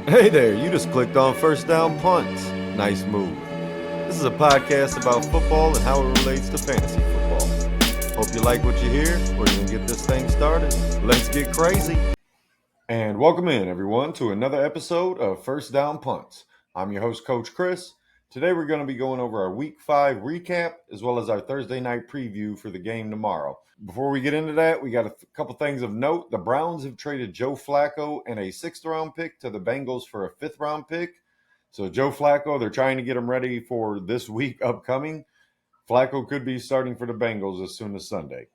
Hey there, you just clicked on First Down Punts. Nice move. This is a podcast about football and how it relates to fantasy football. Hope you like what you hear. We're going to get this thing started. Let's get crazy. And welcome in, everyone, to another episode of First Down Punts. I'm your host, Coach Chris. Today we're going to be going over our Week 5 recap as well as our Thursday night preview for the game tomorrow. Before we get into that, we got a couple things of note. The Browns have traded Joe Flacco and a 6th-round pick to the Bengals for a 5th-round pick. So Joe Flacco, they're trying to get him ready for this week upcoming. Flacco could be starting for the Bengals as soon as Sunday.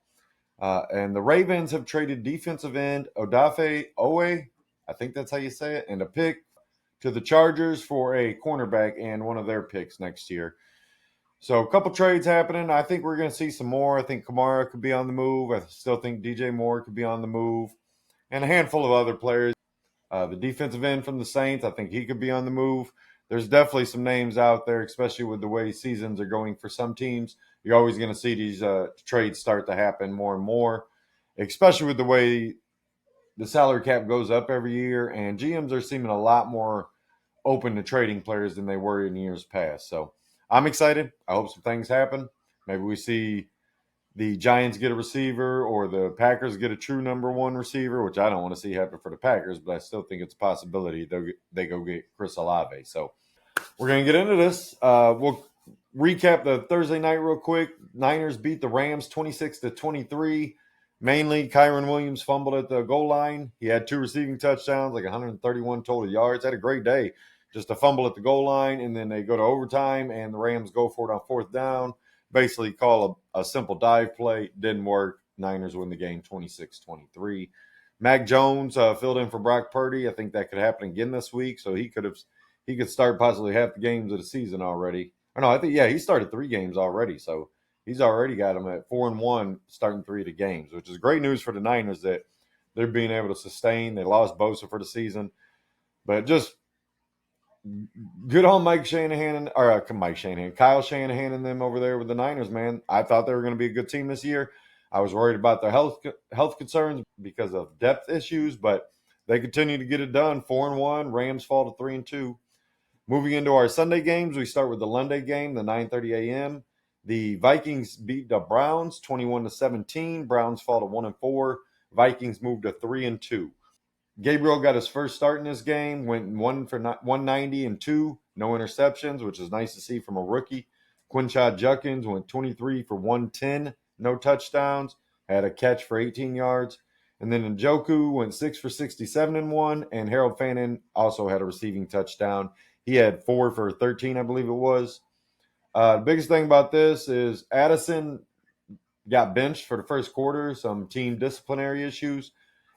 And the Ravens have traded defensive end Odafe Owe, I think that's how you say it, and a pick to the Chargers for a cornerback and one of their picks next year. So a couple trades happening. I think we're going to see some more. I think Kamara could be on the move. I still think DJ Moore could be on the move. And a handful of other players. The defensive end from the Saints, I think he could be on the move. There's definitely some names out there, especially with the way seasons are going for some teams. You're always going to see these trades start to happen more and more, especially with the way the salary cap goes up every year. And GMs are seeming a lot more open to trading players than they were in years past. So I'm excited. I hope some things happen. Maybe we see the Giants get a receiver or the Packers get a true number one receiver, which I don't want to see happen for the Packers, but I still think it's a possibility they go get Chris Olave. So we're going to get into this. We'll recap the Thursday night real quick. Niners beat the Rams 26-23. Mainly, Kyron Williams fumbled at the goal line. He had 2 receiving touchdowns, like 131 total yards. Had a great day. Just a fumble at the goal line, and then they go to overtime, and the Rams go for it on 4th down. Basically call a simple dive play. Didn't work. Niners win the game 26-23. Mac Jones filled in for Brock Purdy. I think that could happen again this week, so he could start possibly half the games of the season already. Or no, I think he started 3 games already, so he's already got them at 4-1, starting 3 of the games, which is great news for the Niners that they're being able to sustain. They lost Bosa for the season, but just good on Kyle Shanahan and them over there with the Niners, man. I thought they were going to be a good team this year. I was worried about their health concerns because of depth issues, but they continue to get it done. 4-1, Rams fall to 3-2. Moving into our Sunday games, we start with the Monday game, the 9:30 a.m. The Vikings beat the Browns 21-17. Browns fall to 1-4. Vikings moved to 3-2. Gabriel got his first start in this game, went 190 and 2, no interceptions, which is nice to see from a rookie. Quinshad Judkins went 23 for 110, no touchdowns, had a catch for 18 yards. And then Njoku went 6 for 67 and 1, and Harold Fannin also had a receiving touchdown. He had 4 for 13, I believe it was. The biggest thing about this is Addison got benched for the first quarter, some team disciplinary issues.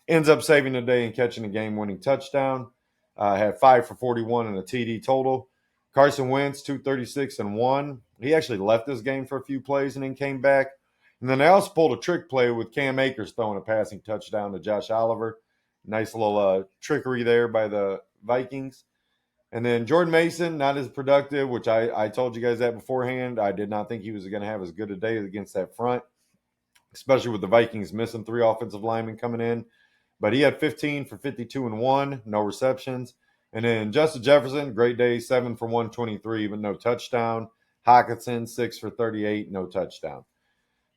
Ends up saving the day and catching a game-winning touchdown. Had 5 for 41 and a TD total. Carson Wentz, 236 and 1. He actually left this game for a few plays and then came back. And then they also pulled a trick play with Cam Akers throwing a passing touchdown to Josh Oliver. Nice little trickery there by the Vikings. And then Jordan Mason, not as productive, which I told you guys that beforehand. I did not think he was going to have as good a day against that front, especially with the Vikings missing 3 offensive linemen coming in. But he had 15 for 52 and 1, no receptions. And then Justin Jefferson, great day, 7 for 123, but no touchdown. Hockenson, 6 for 38, no touchdown.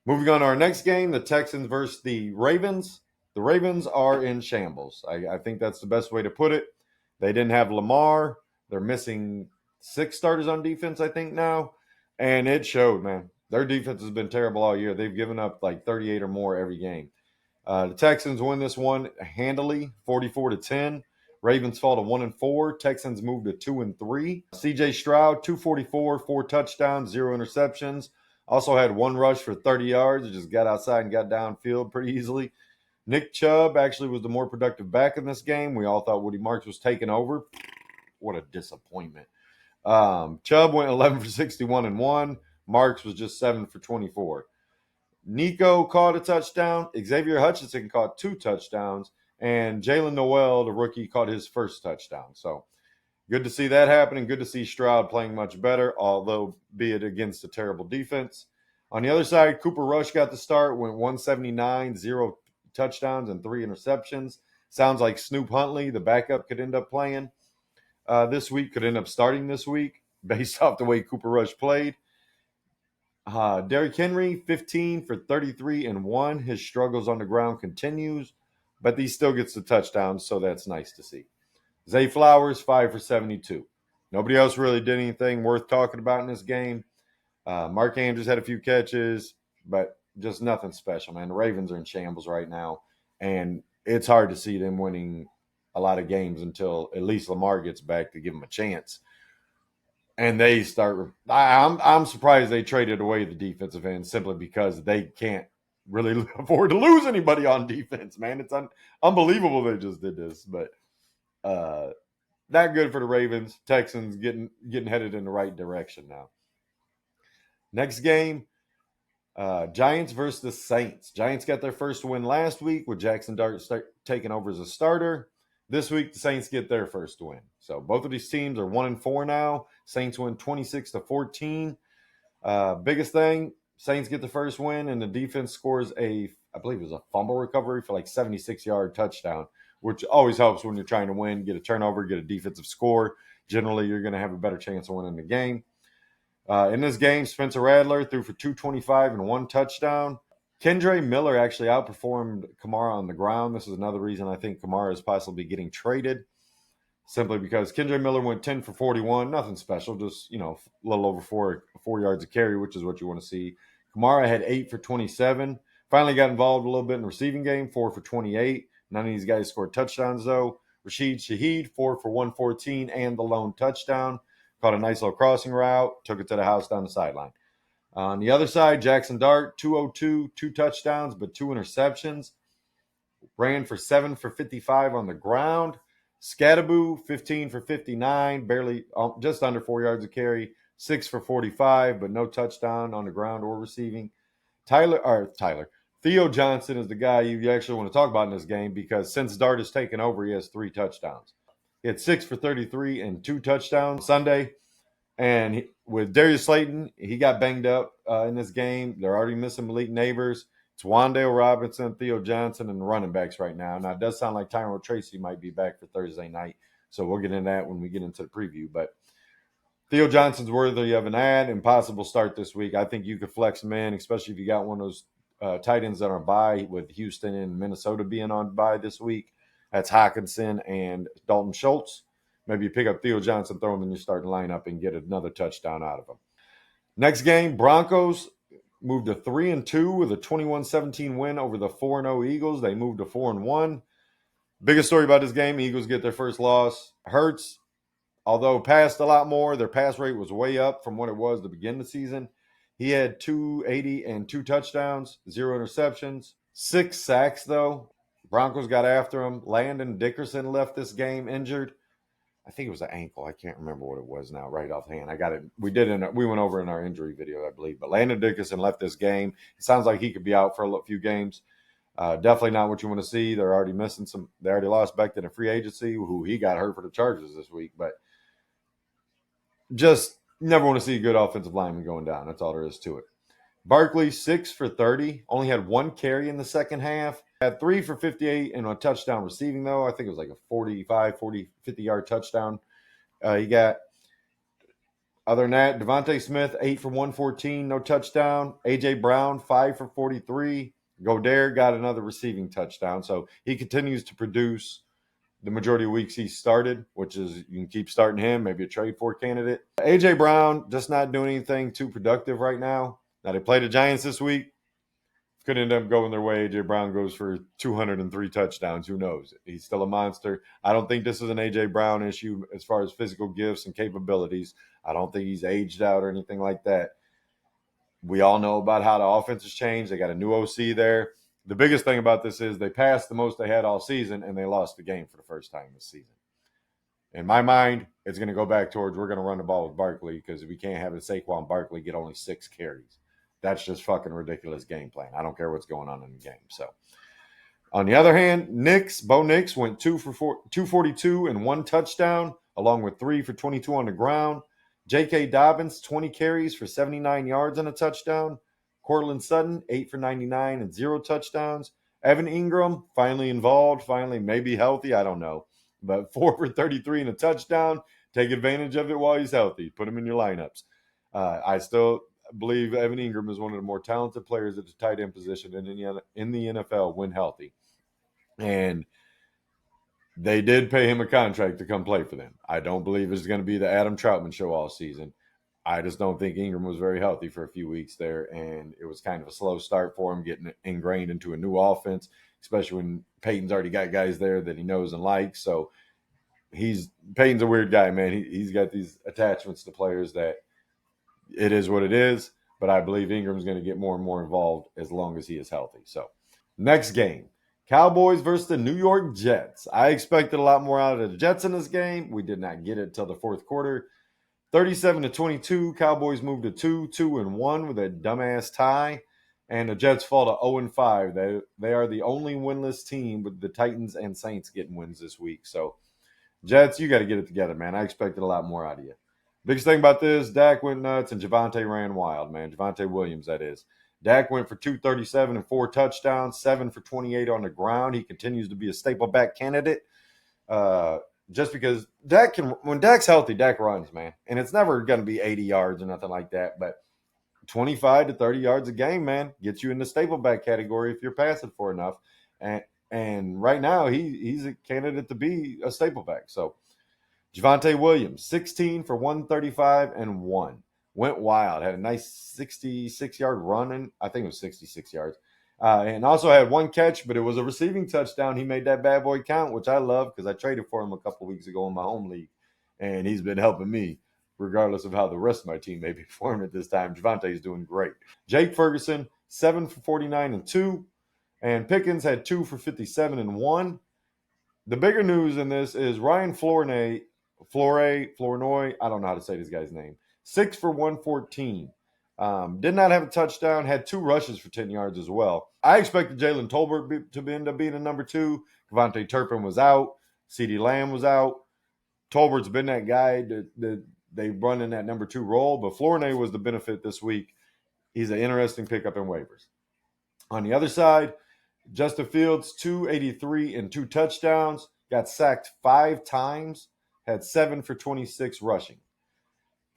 Moving on to our next game, the Texans versus the Ravens. The Ravens are in shambles. I think that's the best way to put it. They didn't have Lamar. They're missing 6 starters on defense, I think, now. And it showed, man. Their defense has been terrible all year. They've given up like 38 or more every game. The Texans win this one handily, 44-10. Ravens fall to 1-4. Texans move to 2-3. CJ Stroud, 244, 4 touchdowns, 0 interceptions. Also had 1 rush for 30 yards. Just got outside and got downfield pretty easily. Nick Chubb actually was the more productive back in this game. We all thought Woody Marks was taking over. What a disappointment. Chubb went 11 for 61 and 1. Marks was just 7 for 24. Nico caught a touchdown. Xavier Hutchinson caught 2 touchdowns. And Jalen Noel, the rookie, caught his first touchdown. So good to see that happening. Good to see Stroud playing much better, although be it against a terrible defense. On the other side, Cooper Rush got the start, went 179, 0 touchdowns and 3 interceptions. Sounds like Snoop Huntley, the backup, could end up playing. this week, could end up starting this week based off the way Cooper Rush played. Derrick Henry, 15 for 33 and 1. His struggles on the ground continues, but he still gets the touchdown, so that's nice to see. Zay Flowers, 5 for 72. Nobody else really did anything worth talking about in this game. Mark Andrews had a few catches, but just nothing special, man. The Ravens are in shambles right now, and it's hard to see them winning a lot of games until at least Lamar gets back to give them a chance. And they start. I'm surprised they traded away the defensive end simply because they can't really afford to lose anybody on defense, man. It's unbelievable they just did this, but not good for the Ravens. Texans getting headed in the right direction now. Next game, Giants versus the Saints. Giants got their first win last week with Jackson Dart taking over as a starter. This week, the Saints get their first win. So both of these teams are 1-4 now. Saints win 26-14. Biggest thing, Saints get the first win, and the defense scores I believe it was a fumble recovery for like 76-yard touchdown, which always helps when you're trying to win. Get a turnover, get a defensive score. Generally, you're going to have a better chance of winning the game. In this game, Spencer Rattler threw for 225 and 1 touchdown. Kendre Miller actually outperformed Kamara on the ground. This is another reason I think Kamara is possibly getting traded, simply because Kendre Miller went 10 for 41. Nothing special, just, a little over 4 yards of carry, which is what you want to see. Kamara had 8 for 27. Finally got involved a little bit in the receiving game, 4 for 28. None of these guys scored touchdowns, though. Rashid Shaheed, 4 for 114 and the lone touchdown. Caught a nice little crossing route, took it to the house down the sideline. On the other side, Jackson Dart, 202, 2 touchdowns, but 2 interceptions. Ran for 7 for 55 on the ground. Scattaboo, 15 for 59, barely, just under 4 yards of carry. 6 for 45, but no touchdown on the ground or receiving. Theo Johnson is the guy you actually want to talk about in this game because since Dart has taken over, he has 3 touchdowns. He had 6 for 33 and 2 touchdowns Sunday. And with Darius Slayton, he got banged up in this game. They're already missing Malik Neighbors. It's Wandale Robinson, Theo Johnson, and the running backs right now. Now, it does sound like Tyrone Tracy might be back for Thursday night. So we'll get into that when we get into the preview. But Theo Johnson's worthy of an ad and possible start this week. I think you could flex him in, especially if you got one of those tight ends that are on bye, with Houston and Minnesota being on bye this week. That's Hockenson and Dalton Schultz. Maybe you pick up Theo Johnson, throw him in your starting lineup, and get another touchdown out of him. Next game, Broncos moved to 3-2 with a 21-17 win over the 4-0 Eagles. They moved to 4-1. Biggest story about this game, Eagles get their first loss. Hurts, although passed a lot more, their pass rate was way up from what it was to begin the season. He had 280 and 2 touchdowns, 0 interceptions, 6 sacks, though. Broncos got after him. Landon Dickerson left this game injured. I think it was an ankle. I can't remember what it was now right offhand. I got it. We went over in our injury video, I believe. But Landon Dickerson left this game. It sounds like he could be out for a few games. Definitely not what you want to see. They're already missing some. They already lost Becton in free agency, who he got hurt for the Chargers this week. But just never want to see a good offensive lineman going down. That's all there is to it. Barkley, 6 for 30. Only had 1 carry in the second half. Had 3 for 58 and a touchdown receiving, though. I think it was like a 50-yard touchdown. He got, other than that, Devontae Smith, 8 for 114, no touchdown. A.J. Brown, 5 for 43. Goddard got another receiving touchdown. So he continues to produce the majority of weeks he started, which is you can keep starting him, maybe a trade for candidate. A.J. Brown just not doing anything too productive right now. Now, they play the Giants this week. Could end up going their way. A.J. Brown goes for 203 touchdowns. Who knows? He's still a monster. I don't think this is an A.J. Brown issue as far as physical gifts and capabilities. I don't think he's aged out or anything like that. We all know about how the offense has changed. They got a new OC there. The biggest thing about this is they passed the most they had all season, and they lost the game for the first time this season. In my mind, it's going to go back towards we're going to run the ball with Barkley because we can't have Saquon Barkley get only 6 carries. That's just fucking ridiculous game plan. I don't care what's going on in the game. So, on the other hand, Bo Nix went 242 and 1 touchdown, along with 3 for 22 on the ground. J.K. Dobbins, 20 carries for 79 yards and a touchdown. Cortland Sutton, 8 for 99 and 0 touchdowns. Evan Ingram, finally involved, finally maybe healthy, I don't know. But 4 for 33 and a touchdown. Take advantage of it while he's healthy. Put him in your lineups. I still believe Evan Ingram is one of the more talented players at the tight end position in the NFL when healthy. And they did pay him a contract to come play for them. I don't believe it's going to be the Adam Troutman show all season. I just don't think Ingram was very healthy for a few weeks there, and it was kind of a slow start for him getting ingrained into a new offense, especially when Peyton's already got guys there that he knows and likes. So Peyton's a weird guy, man. He's got these attachments to players that it is what it is, but I believe Ingram's going to get more and more involved as long as he is healthy. So next game, Cowboys versus the New York Jets. I expected a lot more out of the Jets in this game. We did not get it till the fourth quarter. 37-22, Cowboys moved to 2-1 with a dumbass tie, and the Jets fall to 0-5. They are the only winless team with the Titans and Saints getting wins this week. So, Jets, you got to get it together, man. I expected a lot more out of you. Biggest thing about this, Dak went nuts and Javonte ran wild, man. Javonte Williams, that is. Dak went for 237 and 4 touchdowns, 7 for 28 on the ground. He continues to be a staple back candidate. Just because when Dak's healthy, Dak runs, man. And it's never going to be 80 yards or nothing like that. But 25 to 30 yards a game, man, gets you in the staple back category if you're passing for enough. And right now, he's a candidate to be a staple back. So, Javonte Williams, 16 for 135 and 1. Went wild. Had a nice 66-yard run. I think it was 66 yards. And also had 1 catch, but it was a receiving touchdown. He made that bad boy count, which I love because I traded for him a couple weeks ago in my home league. And he's been helping me, regardless of how the rest of my team may be performing at this time. Javonte's doing great. Jake Ferguson, 7 for 49 and 2. And Pickens had 2 for 57 and 1. The bigger news in this is Ryan Flournoy, I don't know how to say this guy's name, 6 for 114. Did not have a touchdown, had 2 rushes for 10 yards as well. I expected Jalen Tolbert to end up being a number 2. Devontae Turpin was out. CeeDee Lamb was out. Tolbert's been that guy that they run in that number 2 role, but Flournoy was the benefit this week. He's an interesting pickup in waivers. On the other side, Justin Fields, 283 and 2 touchdowns, got sacked 5 times, had 7 for 26 rushing.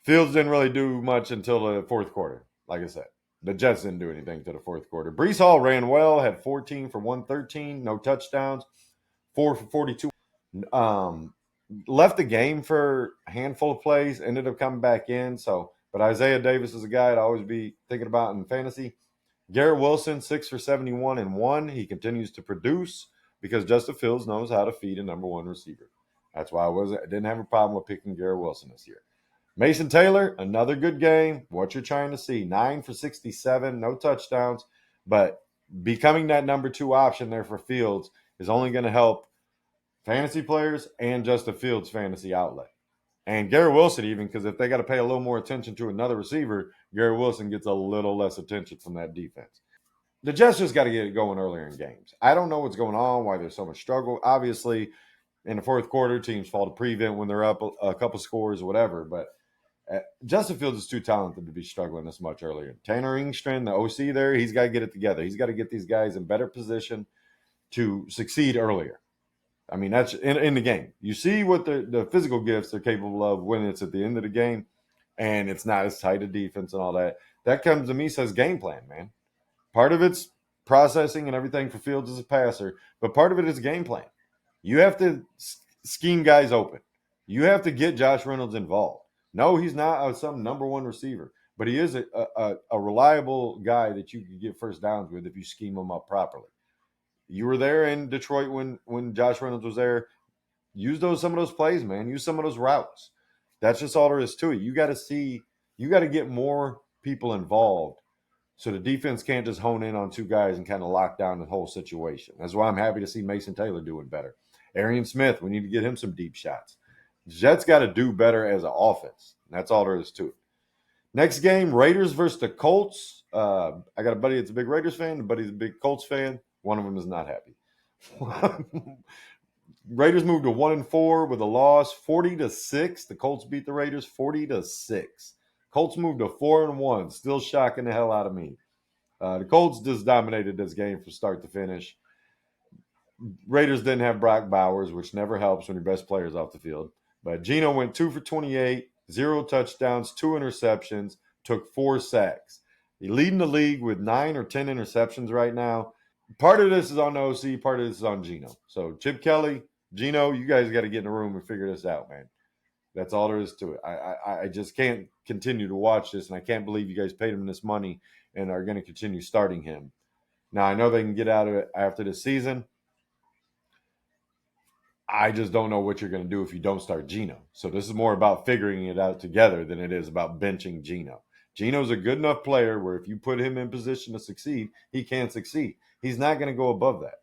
Fields didn't really do much until the fourth quarter, like I said. The Jets didn't do anything until the fourth quarter. Breece Hall ran well, had 14 for 113, no touchdowns, 4 for 42. Left the game for a handful of plays, ended up coming back in. But Isaiah Davis is a guy I'd always be thinking about in fantasy. Garrett Wilson, 6 for 71 and 1. He continues to produce because Justin Fields knows how to feed a number 1 receiver. That's why I didn't have a problem with picking Garrett Wilson this year. Mason Taylor, another good game. What you're trying to see, 9 for 67, no touchdowns. But becoming that number 2 option there for Fields is only going to help fantasy players and Justin Fields' fantasy outlet. And Garrett Wilson even, because if they got to pay a little more attention to another receiver, Garrett Wilson gets a little less attention from that defense. The Jets just got to get it going earlier in games. I don't know what's going on, why there's so much struggle. Obviously, in the fourth quarter, teams fall to prevent when they're up a couple scores or whatever. But Justin Fields is too talented to be struggling this much earlier. Tanner Engstrand, the OC there, he's got to get it together. He's got to get these guys in better position to succeed earlier. I mean, that's in the game. You see what the physical gifts they're capable of when it's at the end of the game, and it's not as tight a defense and all that. That comes to me, says game plan, man. Part of it's processing and everything for Fields as a passer, but part of it is game plan. You have to scheme guys open. You have to get Josh Reynolds involved. No, he's not some number 1 receiver, but he is a reliable guy that you can get first downs with if you scheme him up properly. You were there in Detroit when Josh Reynolds was there. Use some of those plays, man. Use some of those routes. That's just all there is to it. You got to get more people involved so the defense can't just hone in on 2 guys and kind of lock down the whole situation. That's why I'm happy to see Mason Taylor doing better. Arian Smith, we need to get him some deep shots. Jets got to do better as an offense. That's all there is to it. Next game, Raiders versus the Colts. I got a buddy that's a big Raiders fan, a buddy that's a big Colts fan. One of them is not happy. Raiders moved to 1-4 with a loss, 40-6. The Colts beat the Raiders 40-6. Colts moved to 4-1, still shocking the hell out of me. The Colts just dominated this game from start to finish. Raiders didn't have Brock Bowers, which never helps when your best player is off the field. But Geno went 2 for 28, 0 touchdowns, 2 interceptions, took 4 sacks. He's leading the league with 9 or 10 interceptions right now. Part of this is on the OC, part of this is on Geno. So Chip Kelly, Geno, you guys got to get in the room and figure this out, man. That's all there is to it. I just can't continue to watch this, and I can't believe you guys paid him this money and are going to continue starting him. Now, I know they can get out of it after this season. I just don't know what you're going to do if you don't start Geno. So this is more about figuring it out together than it is about benching Geno. Geno's a good enough player where if you put him in position to succeed, he can succeed. He's not going to go above that.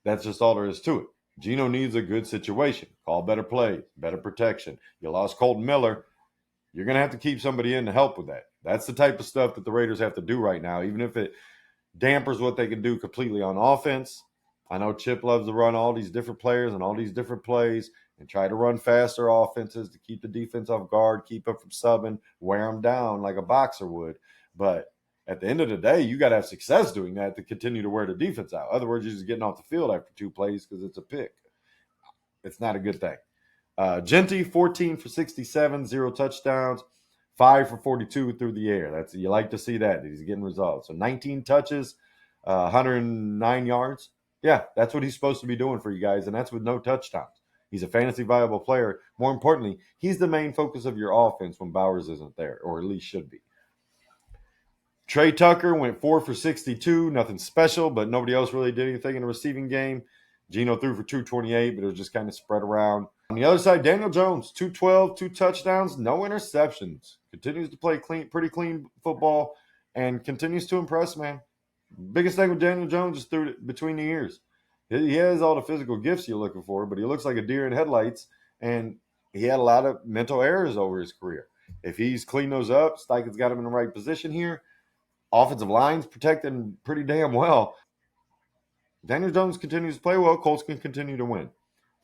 That's just all there is to it. Geno needs a good situation. Call better plays, better protection. You lost Colton Miller. You're going to have to keep somebody in to help with that. That's the type of stuff that the Raiders have to do right now, even if it dampers what they can do completely on offense. I know Chip loves to run all these different players and all these different plays and try to run faster offenses to keep the defense off guard, keep them from subbing, wear them down like a boxer would. But at the end of the day, you got to have success doing that to continue to wear the defense out. Otherwise, you're just getting off the field after 2 plays because it's a pick. It's not a good thing. Genty, 14 for 67, 0 touchdowns, 5 for 42 through the air. You like to see that he's getting results. So 19 touches, 109 yards. Yeah, that's what he's supposed to be doing for you guys, and that's with no touchdowns. He's a fantasy viable player. More importantly, he's the main focus of your offense when Bowers isn't there, or at least should be. Trey Tucker went 4 for 62, nothing special, but nobody else really did anything in the receiving game. Geno threw for 228, but it was just kind of spread around. On the other side, Daniel Jones, 212, 2 touchdowns, no interceptions. Continues to play pretty clean football, and continues to impress, man. Biggest thing with Daniel Jones is through between the ears. He has all the physical gifts you're looking for, but he looks like a deer in headlights, and he had a lot of mental errors over his career. If he's cleaned those up, Steichen's got him in the right position here. Offensive line's protected pretty damn well. Daniel Jones continues to play well. Colts can continue to win.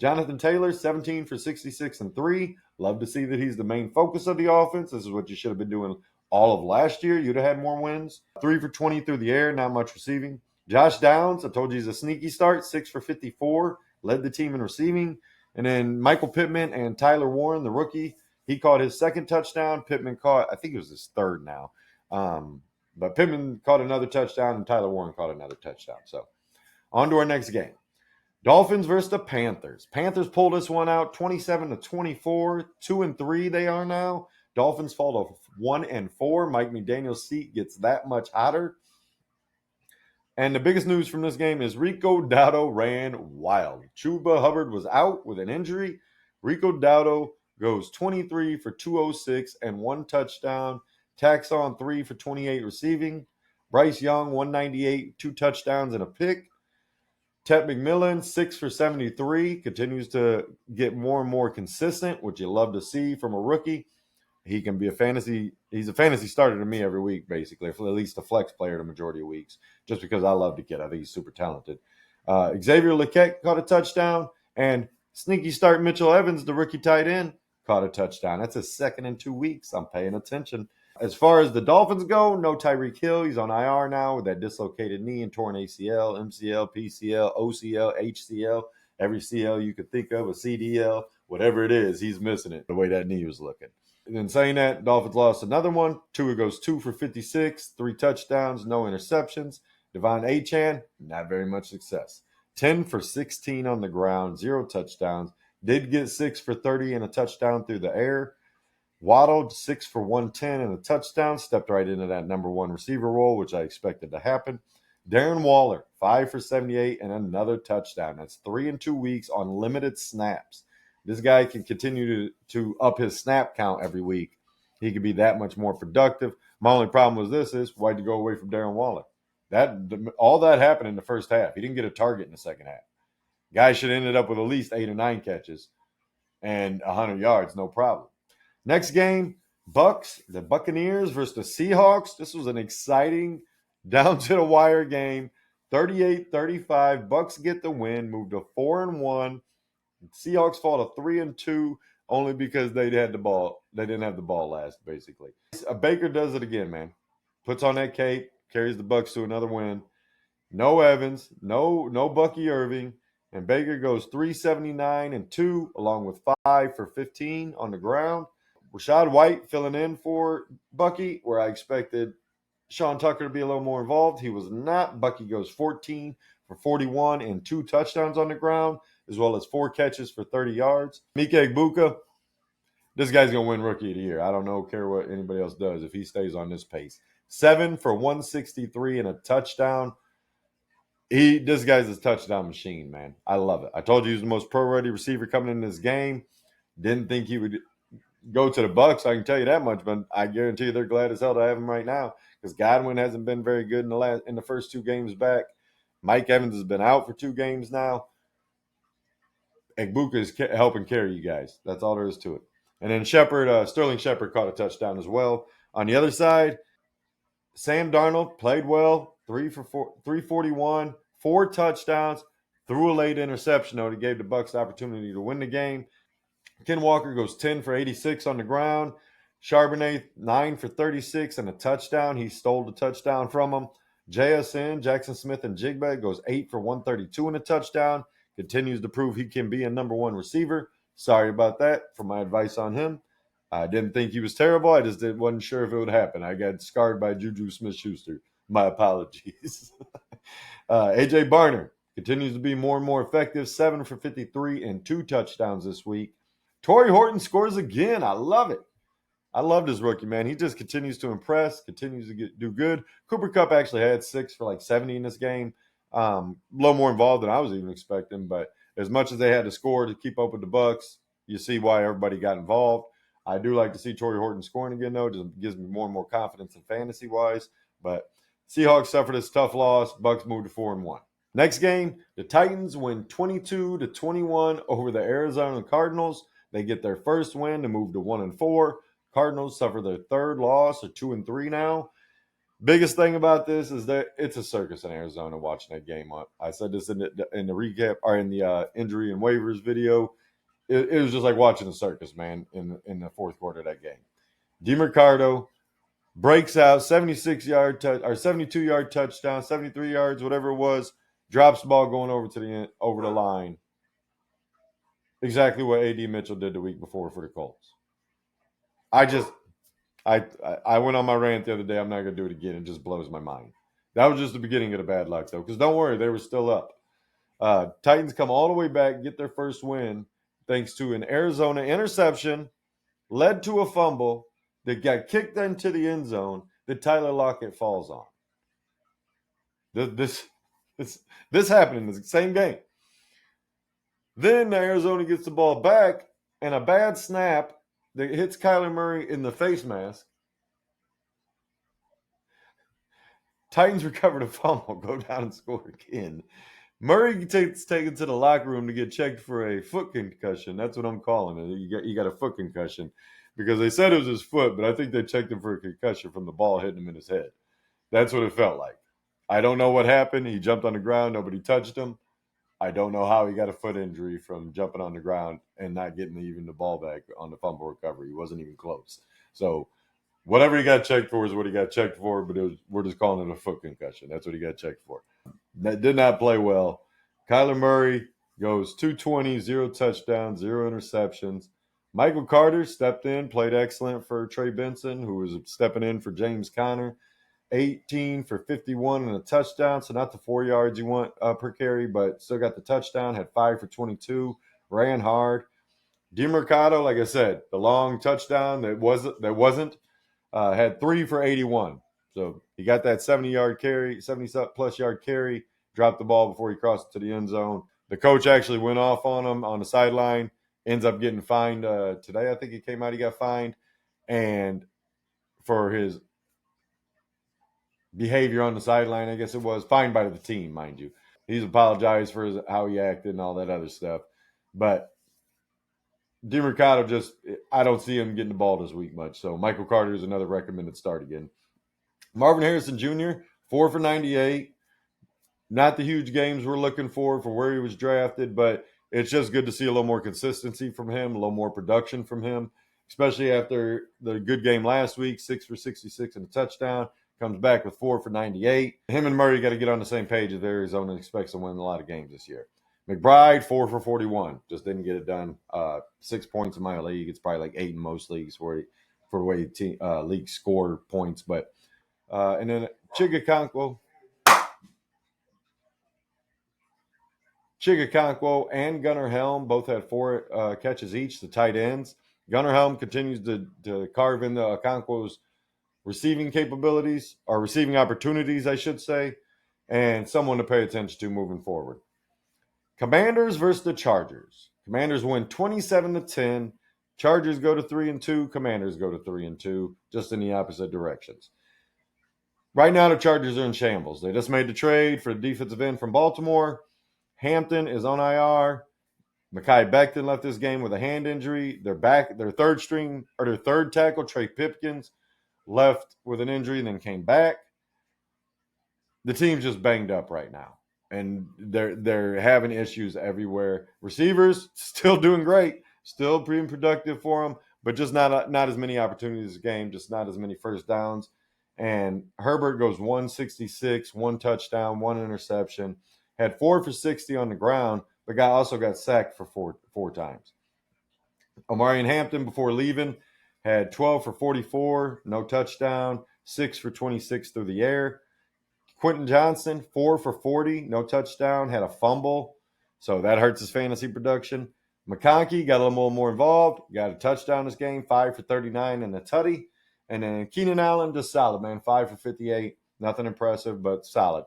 Jonathan Taylor, 17 for 66 and 3. Love to see that he's the main focus of the offense. This is what you should have been doing all of last year. You'd have had more wins. 3 for 20 through the air, not much receiving. Josh Downs, I told you he's a sneaky start, 6 for 54. Led the team in receiving. And then Michael Pittman and Tyler Warren, the rookie, he caught his second touchdown. Pittman caught, I think it was his third now. But Pittman caught another touchdown, and Tyler Warren caught another touchdown. So on to our next game. Dolphins versus the Panthers. Panthers pulled this one out 27-24. 2-3 they are now. Dolphins fall to 1-4. Mike McDaniel's seat gets that much hotter. And the biggest news from this game is Rico Dowdle ran wild. Chuba Hubbard was out with an injury. Rico Dowdle goes 23 for 206 and 1 touchdown. Tacks on 3 for 28 receiving. Bryce Young, 198, 2 touchdowns and a pick. Ted McMillan, 6 for 73, continues to get more and more consistent, which you love to see from a rookie. He's a fantasy starter to me every week, basically, at least a flex player the majority of weeks, just because I love the kid. I think he's super talented. Xavier Lequette caught a touchdown, and sneaky start Mitchell Evans, the rookie tight end, caught a touchdown. That's his second in 2 weeks. I'm paying attention. As far as the Dolphins go, no Tyreek Hill. He's on IR now with that dislocated knee and torn ACL, MCL, PCL, OCL, HCL, every CL you could think of, a CDL, whatever it is, he's missing it, the way that knee was looking. And then saying that, Dolphins lost another one. Tua goes 2 for 56, 3 touchdowns, no interceptions. Devon Achane, not very much success. 10 for 16 on the ground, 0 touchdowns. Did get 6 for 30 and a touchdown through the air. Waddled 6 for 110 and a touchdown. Stepped right into that number 1 receiver role, which I expected to happen. Darren Waller, 5 for 78 and another touchdown. That's 3 in 2 weeks on limited snaps. This guy can continue to up his snap count every week. He could be that much more productive. My only problem with this is, why'd you go away from Darren Waller? All that happened in the first half. He didn't get a target in the second half. Guy should have ended up with at least 8 or 9 catches and 100 yards, no problem. Next game, the Buccaneers versus the Seahawks. This was an exciting down-to-the-wire game. 38-35. Bucs get the win, moved to 4-1. Seahawks fall to 3-2 only because they had the ball. They didn't have the ball last, basically. Baker does it again, man. Puts on that cape, carries the Bucs to another win. no Evans, no Bucky Irving, and Baker goes 379 and 2, along with 5 for 15 on the ground. Rashad White filling in for Bucky, where I expected Sean Tucker to be a little more involved. He was not. Bucky goes 14 for 41 and 2 touchdowns on the ground, as well as 4 catches for 30 yards. Mike Egbuka, this guy's going to win Rookie of the Year. I don't know, care what anybody else does if he stays on this pace. 7 for 163 and a touchdown. This guy's a touchdown machine, man. I love it. I told you he's the most pro-ready receiver coming in this game. Didn't think he would go to the Bucs. I can tell you that much, but I guarantee you they're glad as hell to have him right now because Godwin hasn't been very good in the first 2 games back. Mike Evans has been out for 2 games now. Egbuka is helping carry you guys. That's all there is to it. And then Sterling Shepard caught a touchdown as well. On the other side, Sam Darnold played well, 341, 4 touchdowns, threw a late interception though that gave the Bucs the opportunity to win the game. Ken Walker goes 10 for 86 on the ground. Charbonnet 9 for 36 and a touchdown. He stole the touchdown from him. JSN, Jackson Smith and Jigba goes 8 for 132 and a touchdown. Continues to prove he can be a number 1 receiver. Sorry about that for my advice on him. I didn't think he was terrible. I just wasn't sure if it would happen. I got scarred by Juju Smith-Schuster. My apologies. AJ Barner continues to be more and more effective. 7 for 53 and 2 touchdowns this week. Torrey Horton scores again. I love it. I love this rookie, man. He just continues to impress, continues to do good. Cooper Kupp actually had 6 for like 70 in this game. A little more involved than I was even expecting, but as much as they had to score to keep up with the Bucs, you see why everybody got involved. I do like to see Torrey Horton scoring again, though. It just gives me more and more confidence in fantasy-wise. But Seahawks suffered this tough loss. Bucs moved to 4-1. Next game, the Titans win 22-21 over the Arizona Cardinals. They get their first win to move to 1-4. Cardinals suffer their 3rd loss, or 2-3 now. Biggest thing about this is that it's a circus in Arizona watching that game. I said this in the recap or in the injury and waivers video. It was just like watching a circus, man, in the 4th quarter of that game. DeMarcado breaks out 72-yard touchdown, 73 yards, whatever it was, drops the ball going over the line. Exactly what A.D. Mitchell did the week before for the Colts. I went on my rant the other day. I'm not going to do it again. It just blows my mind. That was just the beginning of the bad luck, though, because don't worry, they were still up. Titans come all the way back, get their first win, thanks to an Arizona interception, led to a fumble that got kicked into the end zone that Tyler Lockett falls on. This happened in the same game. Then Arizona gets the ball back, and a bad snap that hits Kyler Murray in the face mask. Titans recover the fumble, go down and score again. Murray gets taken to the locker room to get checked for a foot concussion. That's what I'm calling it. You got a foot concussion because they said it was his foot, but I think they checked him for a concussion from the ball hitting him in his head. That's what it felt like. I don't know what happened. He jumped on the ground. Nobody touched him. I don't know how he got a foot injury from jumping on the ground and not getting even the ball back on the fumble recovery. He wasn't even close. So whatever he got checked for is what he got checked for, but we're just calling it a foot concussion. That's what he got checked for. That did not play well. Kyler Murray goes 220, 0 touchdowns, 0 interceptions. Michael Carter stepped in, played excellent for Trey Benson, who was stepping in for James Conner. 18 for 51 and a touchdown, so not the 4 yards you want per carry, but still got the touchdown, had 5 for 22, ran hard. DeMarcado, like I said, the long touchdown that wasn't had 3 for 81. So he got that 70-plus yard carry, dropped the ball before he crossed to the end zone. The coach actually went off on him on the sideline, ends up getting fined today. I think he came out, he got fined, and for his behavior on the sideline, I guess it was, fined by the team, mind you. He's apologized for how he acted and all that other stuff. But DeMarcado I don't see him getting the ball this week much. So Michael Carter is another recommended start again. Marvin Harrison Jr., 4 for 98. Not the huge games we're looking for where he was drafted, but it's just good to see a little more consistency from him, a little more production from him, especially after the good game last week, 6 for 66 and a touchdown. comes back with 4 for 98. Him and Murray got to get on the same page if Arizona expects to win a lot of games this year. McBride, 4 for 41. Just didn't get it done. 6 points in my league. It's probably like 8 in most leagues for the way leagues score points. But and then Chigakonkwo and Gunnar Helm both had 4 catches each, the tight ends. Gunnar Helm continues to carve into Okonkwo's receiving capabilities, or receiving opportunities, I should say, and someone to pay attention to moving forward. Commanders versus the Chargers. Commanders win 27-10. Chargers go to 3-2. Commanders go to 3-2, just in the opposite directions. Right now, the Chargers are in shambles. They just made the trade for the defensive end from Baltimore. Hampton is on IR. Mekhi Becton left this game with a hand injury. Their third tackle, Trey Pipkins, left with an injury and then came back. The team's just banged up right now, and they're having issues everywhere. Receivers still doing great, still pretty productive for them, but just not as many opportunities a game, just not as many first downs. And Herbert goes 166, 1 touchdown, 1 interception, had 4 for 60 on the ground, but also got sacked for four times. Omarion Hampton, before leaving, had 12 for 44, no touchdown, 6 for 26 through the air. Quentin Johnson, 4 for 40, no touchdown, had a fumble, so that hurts his fantasy production. McConkey got a little more involved, got a touchdown this game, 5 for 39 and a tutty. And then Keenan Allen, just solid, man, 5 for 58. Nothing impressive, but solid.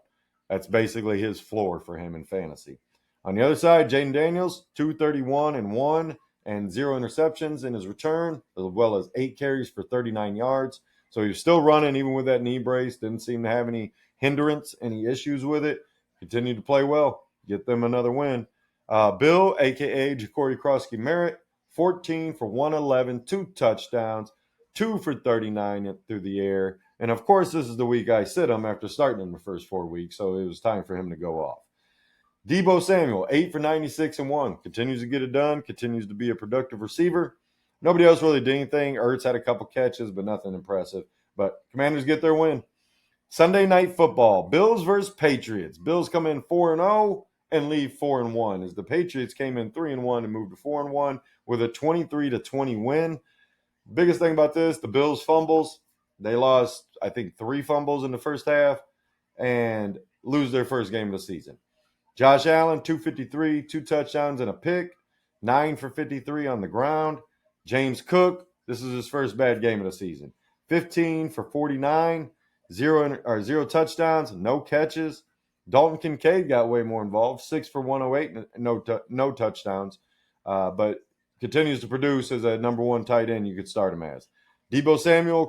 That's basically his floor for him in fantasy. On the other side, Jaden Daniels, 231 and 1 and 0 interceptions in his return, as well as 8 carries for 39 yards. So he was still running even with that knee brace. Didn't seem to have any hindrance, any issues with it. Continued to play well. Get them another win. Bill, a.k.a. Ja'Cory Krosky-Merritt, 14 for 111, 2 touchdowns, 2 for 39 through the air. And, of course, this is the week I sit him after starting him the first 4 weeks, so it was time for him to go off. Deebo Samuel, 8 for 96 and 1. Continues to get it done. Continues to be a productive receiver. Nobody else really did anything. Ertz had a couple catches, but nothing impressive. But Commanders get their win. Sunday Night Football, Bills versus Patriots. Bills come in 4-0 and leave 4-1, as the Patriots came in 3-1 and moved to 4-1 with a 23-20 win. Biggest thing about this, the Bills fumbles. They lost, I think, 3 fumbles in the first half and lose their first game of the season. Josh Allen, 253, 2 touchdowns and a pick, 9 for 53 on the ground. James Cook, this is his first bad game of the season. 15 for 49, 0 touchdowns, no catches. Dalton Kincaid got way more involved, 6 for 108, no touchdowns, but continues to produce as a number 1 tight end you could start him as. Deebo Samuel,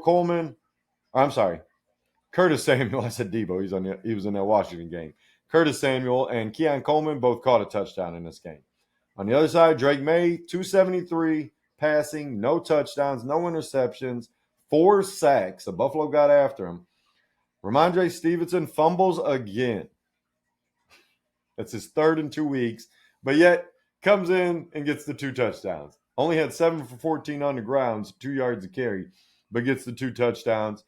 Curtis Samuel. I said Deebo. He was in that Washington game. Curtis Samuel and Keon Coleman both caught a touchdown in this game. On the other side, Drake May, 273 passing, no touchdowns, no interceptions, 4 sacks. The Buffalo got after him. Ramondre Stevenson fumbles again. That's his 3rd in 2 weeks, but yet comes in and gets the 2 touchdowns. Only had 7 for 14 on the ground, 2 yards a carry, but gets the 2 touchdowns.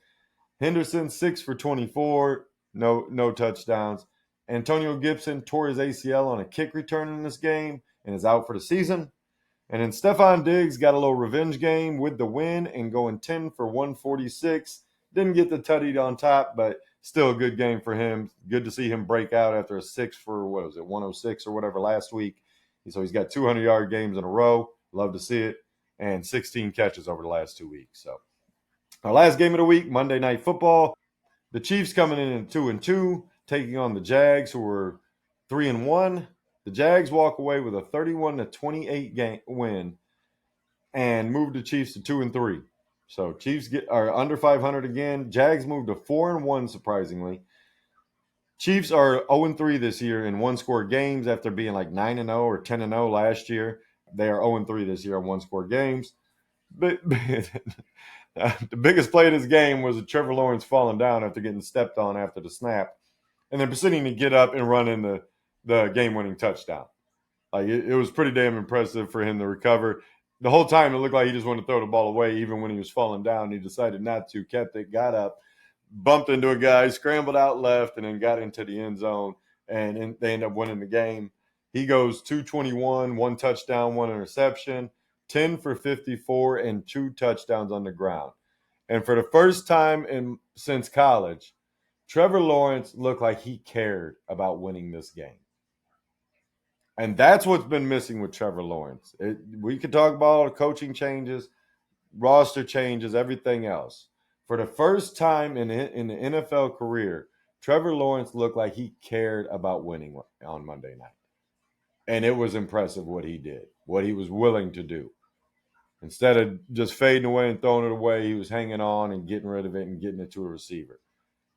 Henderson, 6 for 24, no touchdowns. Antonio Gibson tore his ACL on a kick return in this game and is out for the season. And then Stephon Diggs got a little revenge game with the win and going 10 for 146. Didn't get the tutty on top, but still a good game for him. Good to see him break out after a 6 for, 106 or whatever last week. So he's got 200-yard games in a row. Love to see it. And 16 catches over the last 2 weeks. So our last game of the week, Monday Night Football. The Chiefs coming in at 2-2, taking on the Jags, who are 3-1. The Jags walk away with a 31-28 win and move the Chiefs to 2-3. So Chiefs are under 500 again. Jags moved to 4-1, surprisingly. Chiefs are 0-3 this year in one-score games after being like 9-0 or 10-0 last year. They are 0-3 this year on one-score games. But the biggest play of this game was Trevor Lawrence falling down after getting stepped on after the snap, and then proceeding to get up and run in the game-winning touchdown. Like it was pretty damn impressive for him to recover. The whole time it looked like he just wanted to throw the ball away, even when he was falling down. He decided not to, kept it, got up, bumped into a guy, scrambled out left, and then got into the end zone, and they end up winning the game. He goes 221, 1 touchdown, 1 interception, 10 for 54, and 2 touchdowns on the ground. And for the first time since college, Trevor Lawrence looked like he cared about winning this game. And that's what's been missing with Trevor Lawrence. We could talk about all the coaching changes, roster changes, everything else. For the first time in the NFL career, Trevor Lawrence looked like he cared about winning on Monday night. And it was impressive what he did, what he was willing to do. Instead of just fading away and throwing it away, he was hanging on and getting rid of it and getting it to a receiver,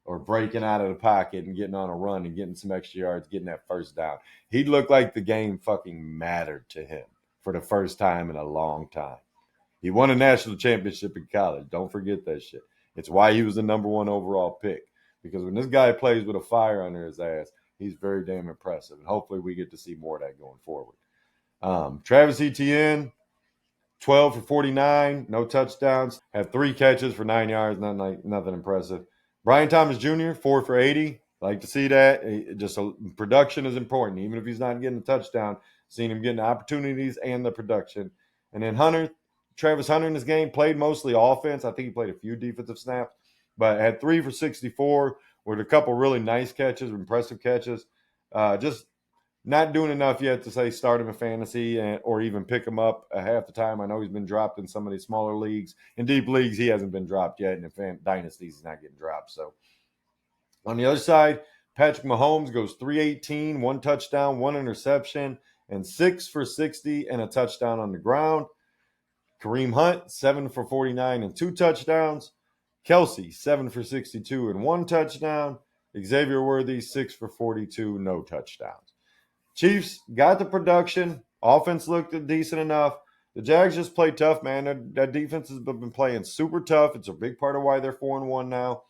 or breaking out of the pocket and getting on a run and getting some extra yards, getting that first down. He looked like the game fucking mattered to him for the first time in a long time. He won a national championship in college. Don't forget that shit. It's why he was the number 1 overall pick. Because when this guy plays with a fire under his ass, he's very damn impressive. And hopefully we get to see more of that going forward. Travis Etienne, 12 for 49, no touchdowns. Had 3 catches for 9 yards, nothing impressive. Brian Thomas Jr., 4 for 80. Like to see that. Production is important. Even if he's not getting a touchdown, seeing him getting the opportunities and the production. And then Travis Hunter in this game played mostly offense. I think he played a few defensive snaps, but had 3 for 64 with a couple really nice catches, impressive catches. Just not doing enough yet to say start him in fantasy or even pick him up half the time. I know he's been dropped in some of these smaller leagues. In deep leagues, he hasn't been dropped yet. And in dynasties, he's not getting dropped. So on the other side, Patrick Mahomes goes 318, 1 touchdown, 1 interception, and 6 for 60 and a touchdown on the ground. Kareem Hunt, 7 for 49 and 2 touchdowns. Kelsey, 7 for 62 and 1 touchdown. Xavier Worthy, 6 for 42, no touchdowns. Chiefs got the production. Offense looked decent enough. The Jags just played tough, man. That defense has been playing super tough. It's a big part of why they're 4-1 now.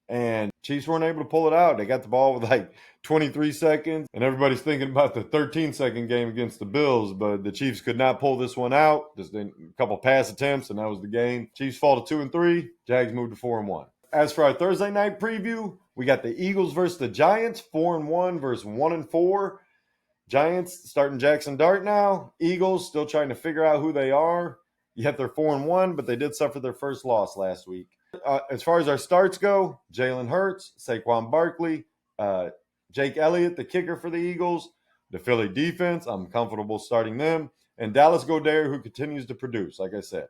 And Chiefs weren't able to pull it out. They got the ball with like 23 seconds, and everybody's thinking about the 13-second game against the Bills, but the Chiefs could not pull this one out. Just a couple pass attempts, and that was the game. Chiefs fall to 2-3. Jags moved to 4-1. As for our Thursday night preview, we got the Eagles versus the Giants, 4-1 versus 1-4. Giants starting Jackson Dart now. Eagles still trying to figure out who they are. Yet they're 4-1, but they did suffer their first loss last week. As far as our starts go, Jalen Hurts, Saquon Barkley, Jake Elliott, the kicker for the Eagles, the Philly defense, I'm comfortable starting them, and Dallas Goedert, who continues to produce, like I said.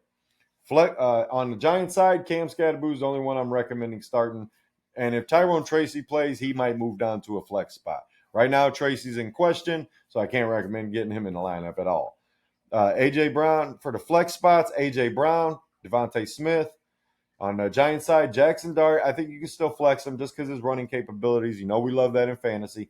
On the Giants side, Cam Skadaboo is the only one I'm recommending starting, and if Tyrone Tracy plays, he might move down to a flex spot. Right now, Tracy's in question, so I can't recommend getting him in the lineup at all. A.J. Brown, for the flex spots, A.J. Brown, Devontae Smith. On the Giants side, Jackson Dart, I think you can still flex him just because his running capabilities. You know we love that in fantasy.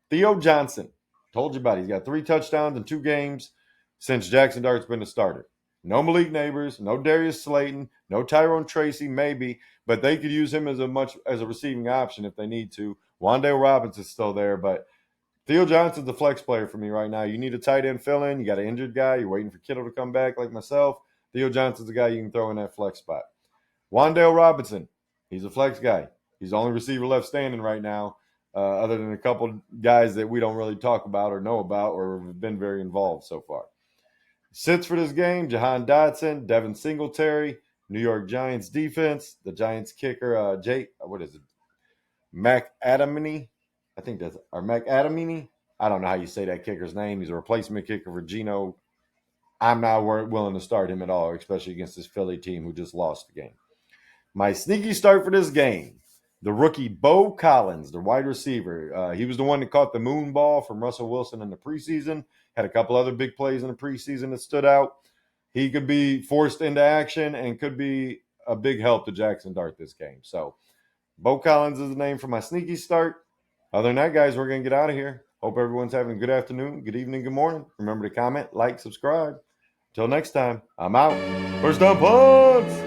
Theo Johnson, told you about it. He's got 3 touchdowns in 2 games since Jackson Dart's been the starter. No Malik Neighbors, no Darius Slayton, no Tyrone Tracy, maybe, but they could use him as a receiving option if they need to. Wan'Dale Robinson's still there, but Theo Johnson's the flex player for me right now. You need a tight end fill-in. You got an injured guy. You're waiting for Kittle to come back like myself. Theo Johnson's the guy you can throw in that flex spot. Wan'Dale Robinson, he's a flex guy. He's the only receiver left standing right now, other than a couple guys that we don't really talk about or know about or have been very involved so far. Sits for this game, Jahan Dotson, Devin Singletary, New York Giants defense, the Giants kicker, McAdamini. I think that's McAdamini. I don't know how you say that kicker's name. He's a replacement kicker for Geno. I'm not willing to start him at all, especially against this Philly team who just lost the game. My sneaky start for this game, the rookie Bo Collins, the wide receiver. He was the one that caught the moon ball from Russell Wilson in the preseason. Had a couple other big plays in the preseason that stood out. He could be forced into action and could be a big help to Jackson Dart this game. So Bo Collins is the name for my sneaky start. Other than that, guys, we're going to get out of here. Hope everyone's having a good afternoon, good evening, good morning. Remember to comment, like, subscribe. Till next time, I'm out. First down, Punts!